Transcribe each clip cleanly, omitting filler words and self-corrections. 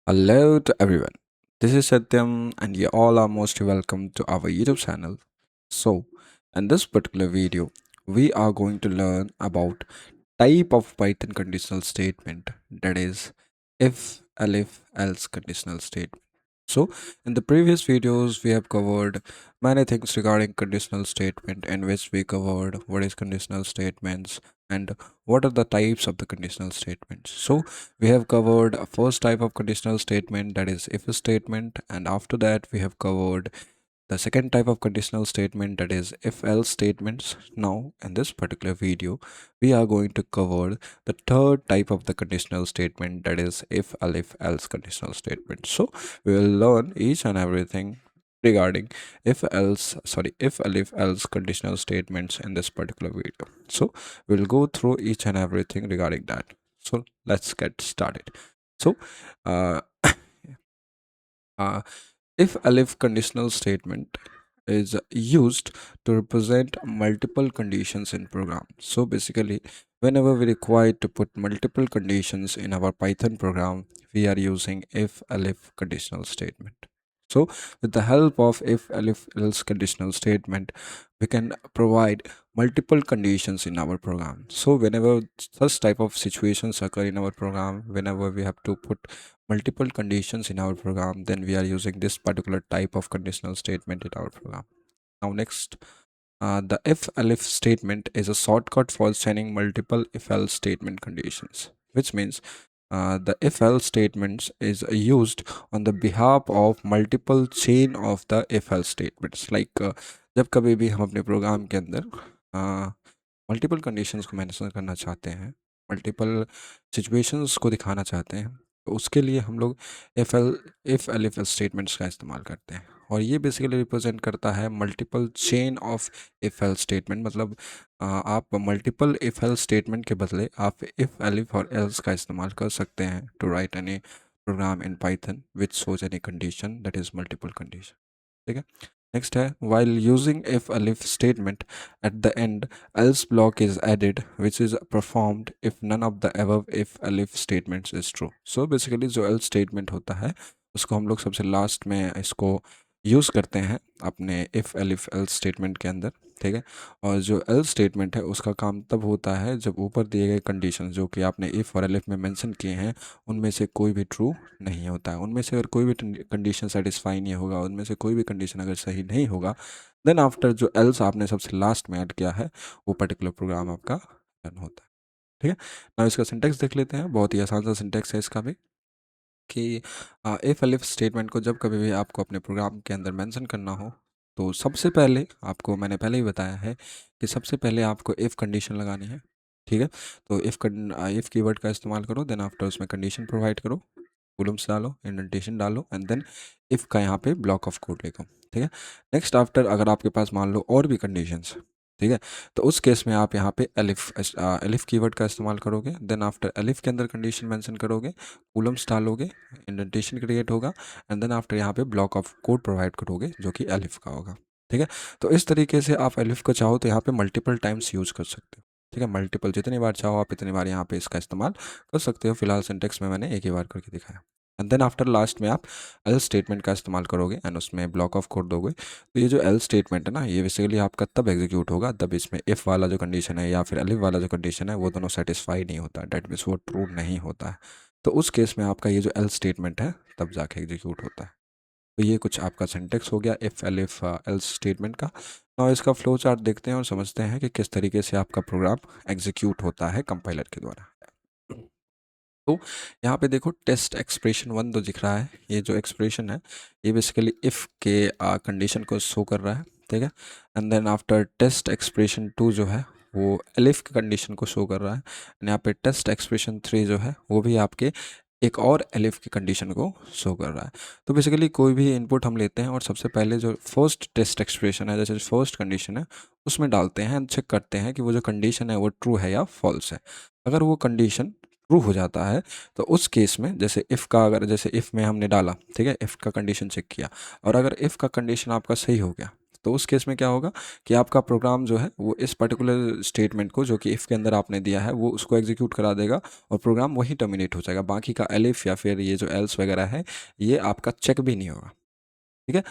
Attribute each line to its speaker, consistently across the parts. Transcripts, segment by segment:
Speaker 1: Hello to everyone. This is Satyam, and you all are most welcome to our YouTube channel. So, in this particular video, we are going to learn about type of Python conditional statement, that is if, elif, else conditional statement. So, in the previous videos, we have covered many things regarding conditional statement, in which we covered what is conditional statements and what are the types of the conditional statements. So, we have covered a first type of conditional statement, that is if statement, and after that we have covered the second type of conditional statement, that is if else statements. Now in this particular video we are going to cover the third type of the conditional statement, that is if elif else conditional statement. So we will learn each and everything regarding if elif else conditional statements in this particular video. So we'll go through each and everything regarding that. So let's get started. So uh, uh, if elif conditional statement is used to represent multiple conditions in program. So basically, whenever we require to put multiple conditions in our Python program, we are using if elif conditional statement. So with the help of if elif else conditional statement, we can provide multiple conditions in our program. So whenever such type of situations occur in our program, whenever we have to put multiple conditions in our program, then we are using this particular type of conditional statement in our program. Now next, the if elif statement is a shortcut for sending multiple if else statement conditions, which means the if else statements is used on the behalf of multiple chain of the if else statements. Like जब कभी भी हम अपने programme के अंदर multiple conditions को mention करना चाहते हैं, मल्टीपल सिचुएशंस को दिखाना चाहते हैं, तो उसके लिए हम लोग इफ एलिफ स्टेटमेंट्स का इस्तेमाल करते हैं। और ये बेसिकली रिप्रेजेंट करता है multiple chain of if L statement. मतलब आप मल्टीपल इफ एल स्टेटमेंट के बदले आप इफ एलिफ और एल्स का इस्तेमाल कर सकते हैं to write any program in Python which shows any condition, that is multiple condition. ठीक है, नेक्स्ट है while using if elif statement at the end else block is added which is performed if none of the above if elif statements is true. So basically जो else statement होता है उसको हम लोग सबसे लास्ट में इसको यूज़ करते हैं अपने if elif else statement के अंदर। ठीक है, और जो else स्टेटमेंट है उसका काम तब होता है जब ऊपर दिए गए कंडीशन जो कि आपने if और elif में मेंशन किए हैं उनमें से कोई भी ट्रू नहीं होता है। उनमें से अगर कोई भी कंडीशन सेटिस्फाई नहीं होगा, उनमें से कोई भी कंडीशन अगर सही नहीं होगा, देन आफ्टर जो एल्स आपने सबसे लास्ट में ऐड किया है वो पर्टिकुलर प्रोग्राम आपका रन होता है। ठीक है, ना इसका सिंटेक्स देख लेते हैं। बहुत ही आसान सा सिंटेक्स है इसका भी कि इफ एलिफ स्टेटमेंट को जब कभी भी आपको अपने प्रोग्राम के अंदर मेंशन करना हो, तो सबसे पहले आपको, मैंने पहले ही बताया है कि सबसे पहले आपको इफ़ कंडीशन लगानी है। ठीक है, तो इफ़ कीवर्ड का इस्तेमाल करो, देन आफ्टर उसमें कंडीशन प्रोवाइड करो, कॉलम्स डालो, इंडेंटेशन डालो, एंड देन इफ़ का यहाँ पे ब्लॉक ऑफ कोड लिखो। ठीक है, नेक्स्ट आफ्टर अगर आपके पास मान लो और भी कंडीशंस, ठीक है, तो उस केस में आप यहाँ पे एलिफ कीवर्ड का इस्तेमाल करोगे। देन आफ्टर एलिफ के अंदर कंडीशन मेंशन करोगे, कॉलम्स डालोगे, इंडेंटेशन क्रिएट होगा, एंड देन आफ्टर यहाँ पे ब्लॉक ऑफ कोड प्रोवाइड करोगे जो कि एलिफ का होगा। ठीक है, तो इस तरीके से आप एलिफ को चाहो तो यहाँ पे मल्टीपल टाइम्स यूज़ कर सकते हो। ठीक है, मल्टीपल जितनी बार चाहो आप इतनी बार यहाँ पे इसका इस्तेमाल कर सकते हो। फिलहाल सिंटेक्स में मैंने एक ही बार करके दिखाया। एंड देन आफ्टर लास्ट में आप एल स्टेटमेंट का इस्तेमाल करोगे एंड उसमें ब्लॉक ऑफ कोड दोगे। तो ये जो एल स्टेटमेंट है ना, ये बेसिकली आपका तब एग्जीक्यूट होगा तब इसमें इफ़ वाला जो कंडीशन है या फिर एलिफ वाला जो कंडीशन है वो दोनों सेटिस्फाई नहीं होता, डेट मीन्स वो ट्रू नहीं होता है। तो उस केस में आपका ये जो एल स्टेटमेंट है तब जाके एग्जीक्यूट होता है। तो ये कुछ आपका सिंटेक्स हो गया इफ़ एलिफ एल्स स्टेटमेंट का। और इसका फ्लो चार्ट देखते हैं और समझते हैं कि किस तरीके से आपका प्रोग्राम एग्जीक्यूट होता है कंपाइलर के द्वारा। तो यहाँ पे देखो टेस्ट एक्सप्रेशन 1 तो दिख रहा है। ये जो एक्सप्रेशन है ये बेसिकली इफ़ के कंडीशन को शो कर रहा है। ठीक है, and then after test expression 2 जो है वो एलिफ की कंडीशन को शो कर रहा है। एंड यहाँ पे टेस्ट एक्सप्रेशन 3 जो है वो भी आपके एक और एलिफ की कंडीशन को शो कर रहा है। तो बेसिकली कोई भी इनपुट हम लेते हैं और सबसे पहले जो फर्स्ट टेस्ट एक्सप्रेशन है, जैसे फर्स्ट कंडीशन है, उसमें डालते हैं एंड चेक करते हैं कि वो जो कंडीशन है वो ट्रू है या फॉल्स है। अगर वो कंडीशन ट्रू हो जाता है तो उस केस में जैसे इफ़ का, अगर जैसे इफ़ में हमने डाला, ठीक है, इफ़ का कंडीशन चेक किया और अगर इफ़ का कंडीशन आपका सही हो गया तो उस केस में क्या होगा कि आपका प्रोग्राम जो है वो इस पर्टिकुलर स्टेटमेंट को जो कि इफ़ के अंदर आपने दिया है वो उसको एग्जीक्यूट करा देगा और प्रोग्राम वहीं टर्मिनेट हो जाएगा। बाकी का एलिफ या फिर ये जो एल्स वगैरह है ये आपका चेक भी नहीं होगा। ठीक है।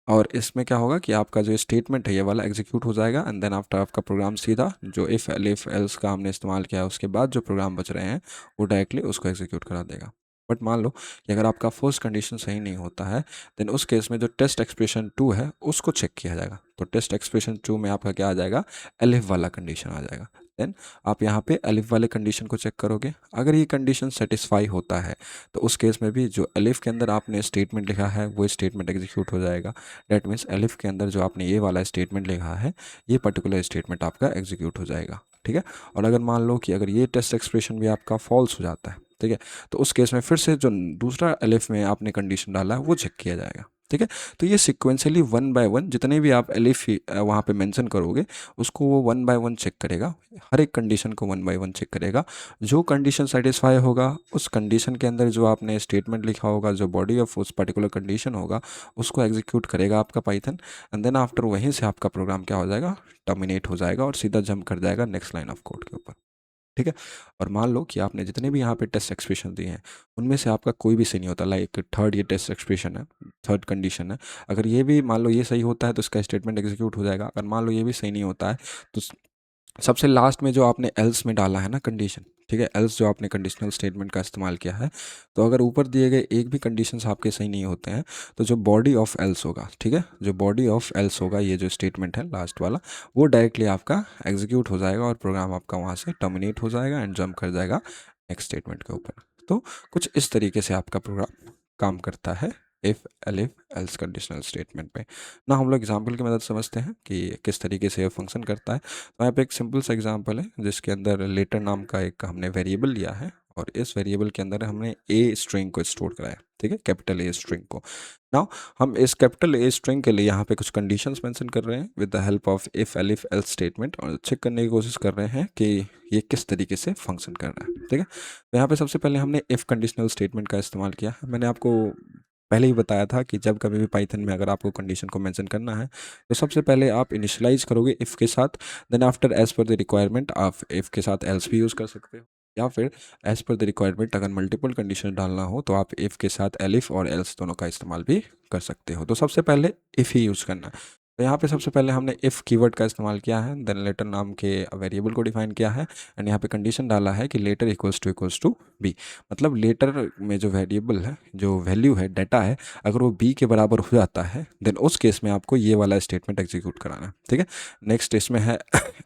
Speaker 1: और इसमें क्या होगा कि आपका जो स्टेटमेंट है ये वाला एग्जीक्यूट हो जाएगा एंड देन आफ्टर आपका प्रोग्राम सीधा जो इफ़ एलिफ एल्स का हमने इस्तेमाल किया है उसके बाद जो प्रोग्राम बच रहे हैं वो डायरेक्टली उसको एग्जीक्यूट करा देगा। बट मान लो कि अगर आपका फर्स्ट कंडीशन सही नहीं होता है देन उस केस में जो टेस्ट एक्सप्रेशन 2 है उसको चेक किया जाएगा। तो टेस्ट एक्सप्रेशन 2 में आपका क्या आ जाएगा, एलिफ वाला कंडीशन आ जाएगा। देन आप यहाँ पे एलिफ वाले कंडीशन को चेक करोगे, अगर ये कंडीशन सेटिस्फाई होता है तो उस केस में भी जो एलिफ के अंदर आपने स्टेटमेंट लिखा है वो स्टेटमेंट एग्जीक्यूट हो जाएगा। डेट मीन्स एलिफ के अंदर जो आपने ये वाला स्टेटमेंट लिखा है ये पर्टिकुलर स्टेटमेंट आपका एग्जीक्यूट हो जाएगा। ठीक है। और अगर मान लो कि अगर ये टेस्ट एक्सप्रेशन भी आपका फॉल्स हो जाता है, ठीक है, तो उस केस में फिर से जो दूसरा एलिफ में आपने कंडीशन डाला है वो चेक किया जाएगा। ठीक है। तो ये सिक्वेंशियली वन बाय वन जितने भी आप एलिफ वहाँ पे मेंशन करोगे उसको वो वन बाय वन चेक करेगा, हर एक कंडीशन को वन बाय वन चेक करेगा। जो कंडीशन सेटिस्फाई होगा उस कंडीशन के अंदर जो आपने स्टेटमेंट लिखा होगा, जो बॉडी ऑफ उस पर्टिकुलर कंडीशन होगा उसको एग्जीक्यूट करेगा आपका पाइथन एंड देन आफ्टर वहीं से आपका प्रोग्राम क्या हो जाएगा, टर्मिनेट हो जाएगा और सीधा जंप कर जाएगा नेक्स्ट लाइन ऑफ कोड के ऊपर। ठीक है। और मान लो कि आपने जितने भी यहाँ पे टेस्ट एक्सप्रेशन दिए हैं उनमें से आपका कोई भी सही नहीं होता, लाइक थर्ड ये टेस्ट एक्सप्रेशन है, थर्ड कंडीशन है, अगर ये भी मान लो ये सही होता है तो इसका स्टेटमेंट एग्जीक्यूट हो जाएगा। अगर मान लो ये भी सही नहीं होता है तो सबसे लास्ट में जो आपने एल्स में डाला है ना कंडीशन, ठीक है, एल्स जो आपने कंडीशनल स्टेटमेंट का इस्तेमाल किया है, तो अगर ऊपर दिए गए एक भी कंडीशंस आपके सही नहीं होते हैं तो जो बॉडी ऑफ एल्स होगा, ठीक है, जो बॉडी ऑफ एल्स होगा ये जो स्टेटमेंट है लास्ट वाला वो डायरेक्टली आपका एग्जीक्यूट हो जाएगा और प्रोग्राम आपका वहाँ से टर्मिनेट हो जाएगा एंड जंप कर जाएगा नेक्स्ट स्टेटमेंट के ऊपर। तो कुछ इस तरीके से आपका प्रोग्राम काम करता है if elif else conditional statement पे। ना हम लोग एग्जाम्पल की मदद समझते हैं कि किस तरीके से ये फंक्शन करता है। तो यहाँ पे एक सिंपल सा एग्जांपल है जिसके अंदर लेटर नाम का एक हमने वेरिएबल लिया है और इस वेरिएबल के अंदर हमने ए स्ट्रिंग को स्टोर कराया, ठीक है, कैपिटल ए स्ट्रिंग को। नाउ हम इस कैपिटल ए स्ट्रिंग के लिए यहाँ पे कुछ कंडीशंस मेंशन कर रहे हैं with the help of if elif else statement और चेक करने की कोशिश कर रहे हैं कि ये किस तरीके से फंक्शन कर रहा है। ठीक है। तो यहाँ पे सबसे पहले हमने इफ कंडीशनल स्टेटमेंट का इस्तेमाल किया। मैंने आपको पहले ही बताया था कि जब कभी भी पाइथन में अगर आपको कंडीशन को मेंशन करना है तो सबसे पहले आप इनिशियलाइज करोगे इफ़ के साथ, then after as per the requirement आप इफ़ के साथ एल्स भी यूज़ कर सकते हो या फिर एज पर द रिक्वायरमेंट अगर मल्टीपल कंडीशन डालना हो तो आप इफ़ के साथ एलिफ और एल्स दोनों का इस्तेमाल भी कर सकते हो। तो सबसे पहले इफ़ ही यूज़ करना है। तो यहाँ पे सबसे पहले हमने इफ़ कीवर्ड का इस्तेमाल किया है, देन लेटर नाम के वेरिएबल को डिफाइन किया है एंड यहाँ पे कंडीशन डाला है कि लेटर इक्वल्स टू बी। मतलब लेटर में जो वेरिएबल है, जो वैल्यू है, डाटा है, अगर वो बी के बराबर हो जाता है देन उस केस में आपको ये वाला स्टेटमेंट एग्जीक्यूट कराना है। ठीक है। नेक्स्ट इसमें है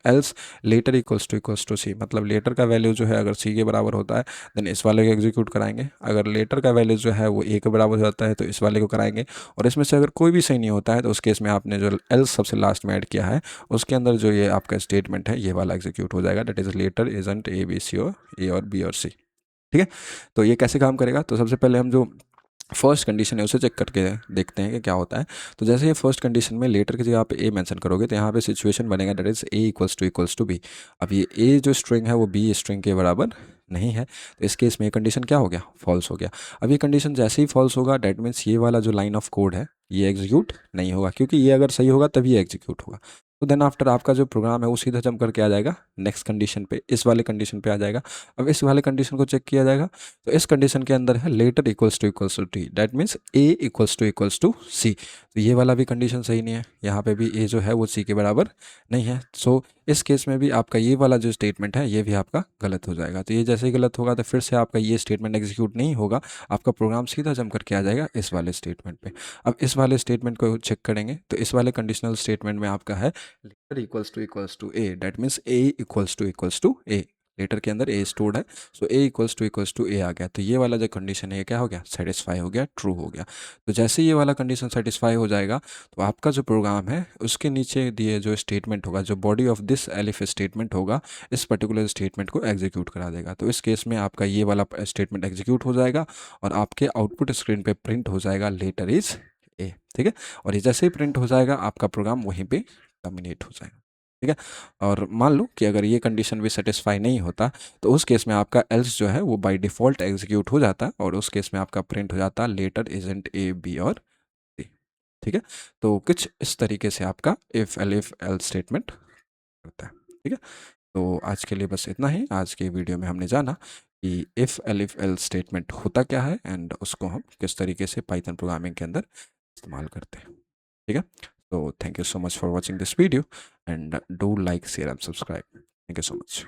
Speaker 1: एल्स लेटर इक्वल्स टू सी, मतलब लेटर का वैल्यू जो है अगर सी के बराबर होता है देन इस वाले को एग्जीक्यूट कराएंगे। अगर लेटर का वैल्यू जो है वो ए के बराबर हो जाता है तो इस वाले को कराएंगे। और इसमें से अगर कोई भी सही नहीं होता है तो उस केस में आपने जो एल्स सबसे लास्ट में ऐड किया है उसके अंदर जो ये आपका स्टेटमेंट है ये वाला एग्जीक्यूट हो जाएगा, that is letter isn't A B C और ए और बी और सी। ठीक है। तो ये कैसे काम करेगा, तो सबसे पहले हम जो फर्स्ट कंडीशन है उसे चेक करके देखते हैं कि क्या होता है। तो जैसे ये फर्स्ट कंडीशन में लेटर की जगह आप ए मेंशन करोगे तो यहाँ पे सिचुएशन बनेगा that is A equals to B. अब ये ए जो स्ट्रिंग है वो बी स्ट्रिंग के बराबर नहीं है तो इस केस में ये कंडीशन क्या हो गया, फॉल्स हो गया। अब ये कंडीशन जैसे ही फॉल्स होगा डैट मीन्स ये वाला जो लाइन ऑफ कोड है ये एग्जीक्यूट नहीं होगा, क्योंकि ये अगर सही होगा तभी एग्जीक्यूट होगा। तो देन आफ्टर आपका जो प्रोग्राम है वो सीधा जंप करके आ जाएगा नेक्स्ट कंडीशन पे, इस वाले कंडीशन पे आ जाएगा। अब इस वाले कंडीशन को चेक किया जाएगा तो इस कंडीशन के अंदर है letter equals to T, that means A equals to C. तो ये वाला भी कंडीशन सही नहीं है, यहाँ पे भी ए जो है वो सी के बराबर नहीं है। सो इस केस में भी आपका ये वाला जो स्टेटमेंट है ये भी आपका गलत हो जाएगा। तो ये जैसे ही गलत होगा तो फिर से आपका ये स्टेटमेंट एग्जीक्यूट नहीं होगा, आपका प्रोग्राम सीधा जंप करके आ जाएगा इस वाले स्टेटमेंट पे। अब इस वाले स्टेटमेंट को चेक करेंगे तो इस वाले कंडीशनल स्टेटमेंट में आपका है letter equals to A, that means A equals to A, letter के अंदर ए स्टोर्ड है। सो ए इक्वल्स टू ए आ गया। तो ये वाला जो कंडीशन है ये क्या हो गया, सेटिस्फाई हो गया, ट्रू हो गया। तो जैसे ये वाला कंडीशन सेटिस्फाई हो जाएगा तो आपका जो प्रोग्राम है उसके नीचे दिए जो स्टेटमेंट होगा, जो body of this elif statement होगा, इस पर्टिकुलर स्टेटमेंट को एग्जीक्यूट करा देगा। तो इस केस में आपका ये वाला स्टेटमेंट एग्जीक्यूट हो जाएगा और आपके आउटपुट स्क्रीन पे प्रिंट हो जाएगा लेटर इज ए। ठीक है। और ये जैसे ही प्रिंट हो जाएगा आपका प्रोग्राम वहीं पे टर्मिनेट हो जाएगा। ठीक है। और मान लो कि अगर ये कंडीशन भी सेटिस्फाई नहीं होता तो उस केस में आपका एल्स जो है वो बाय डिफ़ॉल्ट एग्जीक्यूट हो जाता और उस केस में आपका प्रिंट हो जाता लेटर इजंट ए बी और सी। ठीक है। तो कुछ इस तरीके से आपका इफ एल स्टेटमेंट होता है। ठीक है। तो आज के लिए बस इतना ही। आज के वीडियो में हमने जाना कि इफ एल स्टेटमेंट होता क्या है एंड उसको हम किस तरीके से पाइथन प्रोग्रामिंग के अंदर इस्तेमाल करते हैं। ठीक है। तो thank you so much for watching this video and do like share and subscribe. Thank you so much.